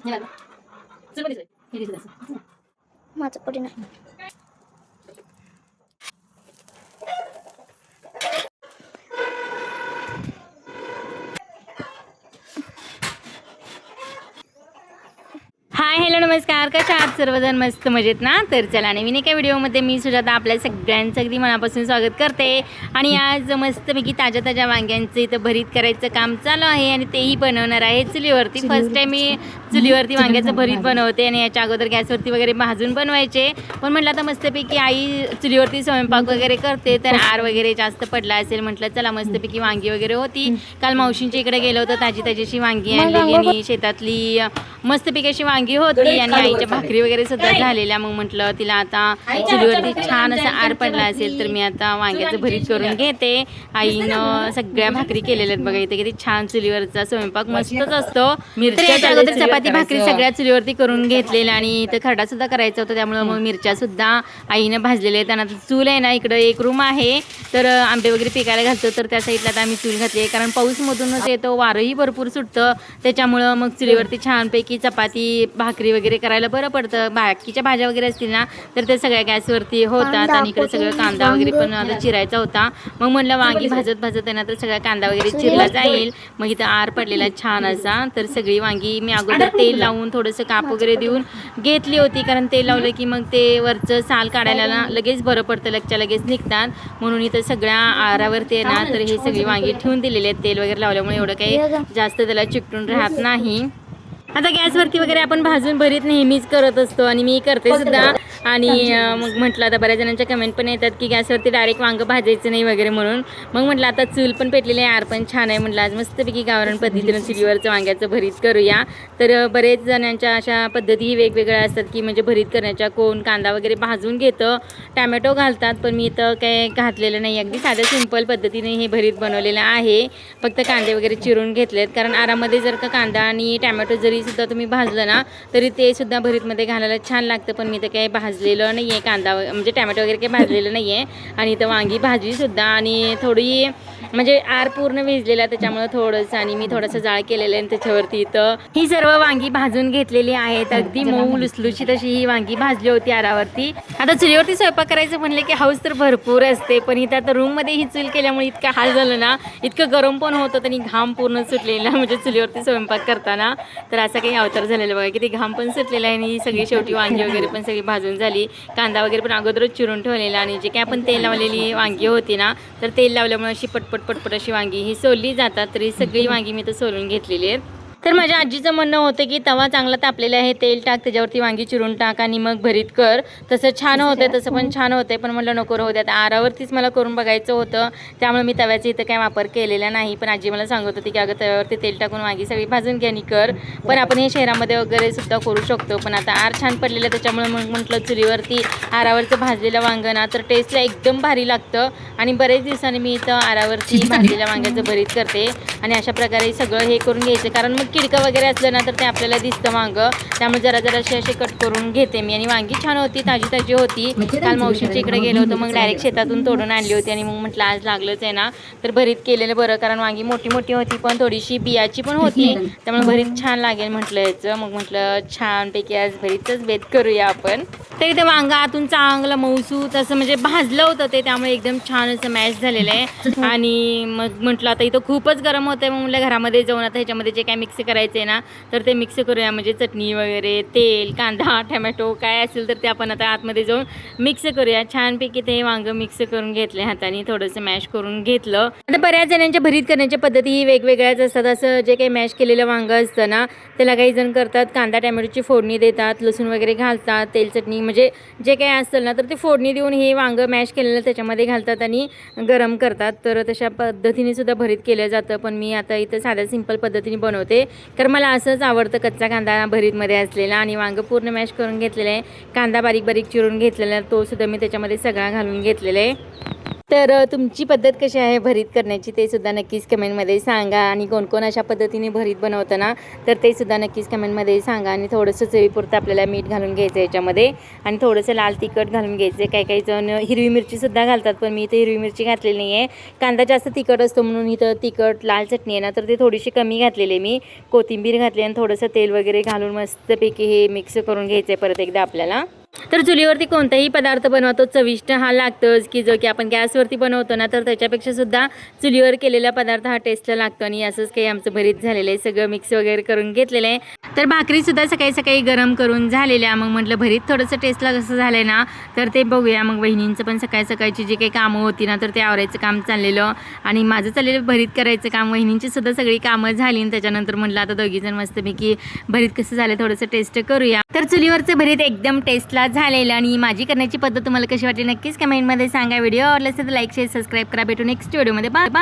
माझं पडी नाही. हाय हॅलो नमस्कार, कशा आहात सर्वजण? मस्त मजेत ना? तर चला नवीन एका व्हिडिओमध्ये मी सुजाता आपल्या सगळ्यांचं अगदी मनापासून स्वागत करते. आणि आज मस्तपैकी ताज्या ताज्या वांग्यांचं इथं भरीत करायचं काम चालू आहे आणि तेही बनवणार आहे चुलीवरती. फर्स्ट टाइम मी चुलीवरती वांग्याचं भरीत बनवते आणि याच्या अगोदर गॅसवरती वगैरे भाजून बनवायचे, पण म्हटलं आता मस्तपैकी आई चुलीवरती स्वयंपाक वगैरे करते तर आर वगैरे जास्त पडला असेल, म्हटलं चला मस्तपैकी वांगी वगैरे होती. काल मावशींच्या इकडे गेलो होतं, ताजी ताजीशी वांगी आणलेली आणि शेतातली मस्तपैकी अशी वांगी होती आणि आईच्या भाकरी वगैरे सुद्धा झालेल्या. मग म्हटलं तिला आता चुलीवरती छान असा आर पडला असेल तर मी आता वांग्याचं भरीत करून घेते. आईनं सगळ्या भाकरी केलेल्या आहेत बघा, इथे किती छान चुलीवरचा स्वयंपाक मस्तच असतो. मिरच्या अगोदर चपाती भाकरी सगळ्या चुलीवरती करून घेतलेल्या आणि इथं खरडा सुद्धा करायचा होता, त्यामुळे मग मिरच्या सुद्धा आईनं भाजलेल्या आहेत. आणि चूल आहे ना, इकडं एक रूम आहे तर आंबे वगैरे पिकायला घालतो तर त्या साईडला आता आम्ही चूल घातली आहे, कारण पाऊसमधूनच येतो, वारंही भरपूर सुटतं, त्याच्यामुळं मग चुलीवरती छानपैकी चपाती भाकरी वगैरे करायला बरं पडतं. बाकीच्या भाज्या वगैरे असतील ना तर ते सगळ्या गॅसवरती होतात आणि इकडे सगळं कांदा वगैरे पण आता चिरायचा होता. मग म्हणलं वांगी भाजत भाजत आहे ना तर सगळा कांदा वगैरे चिरला जाईल. मग इथं आर पडलेला छान असा, तर सगळी वांगी मी अगोदर तेल लावून थोडंसं काप वगैरे देऊन घेतली होती, कारण तेल लावलं की मग ते वरचं साल काढायला लगेच बरं पडतं, लगेच निघतात. म्हणून इथं सगळ्या आरावरती आहे ना तर हे सगळी वांगी ठेवून दिलेली आहेत. तेल वगैरे लावल्यामुळे एवढं काही जास्त त्याला चिकटून राहत नाही. आता गॅसवरती वगैरे आपण भाजून भरीत नेहमीच करत असतो आणि मी करते सुद्धा. आणि मग म्हटलं आता बऱ्याच जणांच्या कमेंट पण येतात की गॅसवरती डायरेक्ट वांगं भाजायचं नाही वगैरे, म्हणून मग म्हटलं आता चूल पण पेटलेली आहे, आर पण छान आहे, म्हटलं आज मस्तपैकी गावरान पद्धतीनं चुलीवरचं वांग्याचं भरीत करूया. तर बरेच जणांच्या अशा पद्धती वेगवेगळ्या असतात की म्हणजे भरीत करण्याच्या, कोण कांदा वगैरे भाजून घेतं, टॅमॅटो घालतात, पण मी इथं काय घातलेलं नाही, अगदी साध्या सिंपल पद्धतीने हे भरीत बनवलेलं आहे. फक्त कांदे वगैरे चिरून घेतलेत, कारण आरामध्ये जर का कांदा आणि टॅमॅटो जरी सुद्धा तुम्ही भाजलं ना तरी ते सुद्धा भरीतमध्ये घालायला छान लागतं. पण मी तर काही भाजलेलं नाही आहे, कांदा म्हणजे टॅमॅटो वगैरे काही भाजलेलं नाही आहे. आणि इथं वांगी भाजी सुद्धा आणि थोडी म्हणजे आर पूर्ण भिजलेला, त्याच्यामुळे थोडंसं आणि मी थोडंसं जाळ केलेलं आहे आणि त्याच्यावरती इथं ही सर्व वांगी भाजून घेतलेली आहेत. अगदी मऊ लुसलुशीत अशी ही वांगी भाजली होती आरावरती. आता चुलीवरती स्वयंपाक करायचं म्हणले की हाऊस तर भरपूर असते, पण इथं आता रूममध्ये ही चूल केल्यामुळे इतका हाल झालं ना, इतकं गरम पण होतं आणि घाम पूर्ण सुटलेला म्हणजे चुलीवरती स्वयंपाक करताना. तर असं काही अवतार झालेलं बघा, किती घाम पण सुटलेला आहे आणि सगळी शेवटी वांगी वगैरे पण सगळी भाजून झाली. कांदा वगैरे पण अगोदरच चिरून ठेवलेला आणि जे काय आपण तेल लावलेली वांगी होती ना तर तेल लावल्यामुळे अशी पटपट अशी वांगी ही सोलली जातात. तरी सगळी वांगी मी तर सोलून घेतलेली आहेत. तर माझ्या आजीचं म्हणणं होतं की तवा चांगला तापलेला आहे, तेल टाक, त्याच्यावरती वांगी चिरून टाक आणि मग भरीत कर, तसं छान होतं, तसं पण छान होतं. पण म्हटलं नको राहू द्यात, आरावरतीच मला करून बघायचं होतं, त्यामुळे मी तव्याचा इथं काय वापर केलेला नाही. पण आजी मला सांगत होती की अगं तव्यावरती तेल टाकून वांगी सगळी भाजून घ्या आणि कर. पण आपण हे शहरामध्ये वगैरे सुद्धा करू शकतो, पण आता आर छान पडलेलं त्याच्यामुळे मग म्हटलं चुलीवरती आरावरचं भाजलेलं वांगं ना तर टेस्टला एकदम भारी लागतं. आणि बरेच दिवसांनी मी इथं आरावरती भाजलेल्या वांग्याचं भरीत करते आणि अशा प्रकारे सगळं हे करून घ्यायचं, कारण मग किडकं वगैरे असलं ना तर ते आपल्याला दिसतं वांगं, त्यामुळे जरा असे कट करून घेते मी. आणि वांगी छान होती, ताजी होती. काल मावशींच्या इकडे गेलो होतो, मग डायरेक्ट शेतातून तोडून आणली होती आणि मग म्हटलं आज लागलंच आहे ना तर भरीत केलेलं बरं, कारण वांगी मोठी होती पण थोडीशी बियाची पण होती, त्यामुळे भरीत छान लागेल म्हटलं याचं. मग म्हटलं छानपैकी आज भरीतच बेत करूया आपण. तर इथं वांगा आतून चांगलं मऊसूत असं म्हणजे भाजलं होतं ते, त्यामुळे एकदम छान असं मॅश झालेलं आहे. आणि मग म्हटलं आता इथं खूपच गरम होतं आहे, मग म्हटलं घरामध्ये जाऊन आता ह्याच्यामध्ये जे काय मिक्स करायचं आहे ना तर ते मिक्स करूया, म्हणजे चटणी वगैरे, तेल, कांदा, टमॅटो काय असेल तर ते आपण आता आतमध्ये जाऊन मिक्स करूया. छानपैकी ते वांगं मिक्स करून घेतले हाताने, थोडंसं मॅश करून घेतलं. आता बऱ्याच जणांच्या भरीत करण्याच्या पद्धती ही वेगवेगळ्याच असतात. असं जे काही मॅश केलेलं वांगं असतं ना त्याला काही जण करतात कांदा टमॅटोची फोडणी देतात, लसूण वगैरे घालतात, तेल चटणी म्हणजे जे काही असेल ना तर ते फोडणी देऊन हे वांगं मॅश केलेलं त्याच्यामध्ये घालतात आणि गरम करतात. तर तशा पद्धतीने सुद्धा भरीत केलं जातं, पण मी आता इथं साध्या सिंपल पद्धतीने बनवते, कारण मला असंच आवडतं कच्चा कांदा भरीतमध्ये असलेला. आणि वांगं पूर्ण मॅश करून घेतलेलं आहे, कांदा बारीक चिरून घेतलेला तो सुद्धा मी त्याच्यामध्ये सगळा घालून घेतलेला आहे. तर तुमची पद्धत कशी आहे भरीत करण्याची ते सुद्धा नक्कीच कमेंटमध्ये सांगा. आणि कोण कोण अशा पद्धतीने भरीत बनवतं ना, तर ते सुद्धा नक्कीच कमेंटमध्ये सांगा. आणि थोडंसं चवीपुरतं आपल्याला मीठ घालून घ्यायचं याच्यामध्ये, आणि थोडंसं लाल तिखट घालून घ्यायचं. काही काही जण हिरवी मिरचीसुद्धा घालतात, पण मी इथे हिरवी मिरची घातलेली नाही आहे. कांदा जास्त तिखट असतो म्हणून इथं तिखट लाल चटणी आहे ना, तर ते थोडीशी कमी घातलेली आहे मी. कोथिंबीर घातली आणि थोडंसं तेल वगैरे घालून मस्तपैकी हे मिक्स करून घ्यायचं आहे परत एकदा आपल्याला. तर चुलीवरती कोणताही पदार्थ बनवतो चविष्ट हा लागतोच, की जो की आपण गॅसवरती बनवतो ना, तर त्याच्यापेक्षा सुद्धा चुलीवर केलेला पदार्थ हा टेस्टला लागतो. आणि असंच काही आमचं भरीत झालेलं आहे, सगळं मिक्स वगैरे करून घेतलेलं आहे. तर भाकरीसुद्धा सकाळी सकाळी गरम करून झालेल्या. मग म्हटलं भरीत थोडंसं टेस्टला कसं झालं आहे ना, तर ते बघूया. मग वहिनींचं पण सकाळी सकाळची जी काही कामं होती ना, तर ते आवरायचं काम चाललेलं. आणि माझं चाललेलं भरीत करायचं काम. वहिनींची सुद्धा सगळी कामं झाली. आणि त्याच्यानंतर म्हटलं आता दोघीजण मस्तपैकी भरीत कसं झालं थोडंसं टेस्ट करूया. तर चुलीवरचं भरीत एकदम टेस्टला झालेलं. आणि माझी करण्याची पद्धत तुम्हाला कशी वाटली नक्कीच कमेंटमध्ये सांगा. व्हिडिओ आवडला असेल तर लाईक शेअर सबस्क्राईब करा. भेटू नेक्स्ट व्हिडिओमध्ये. Bye bye.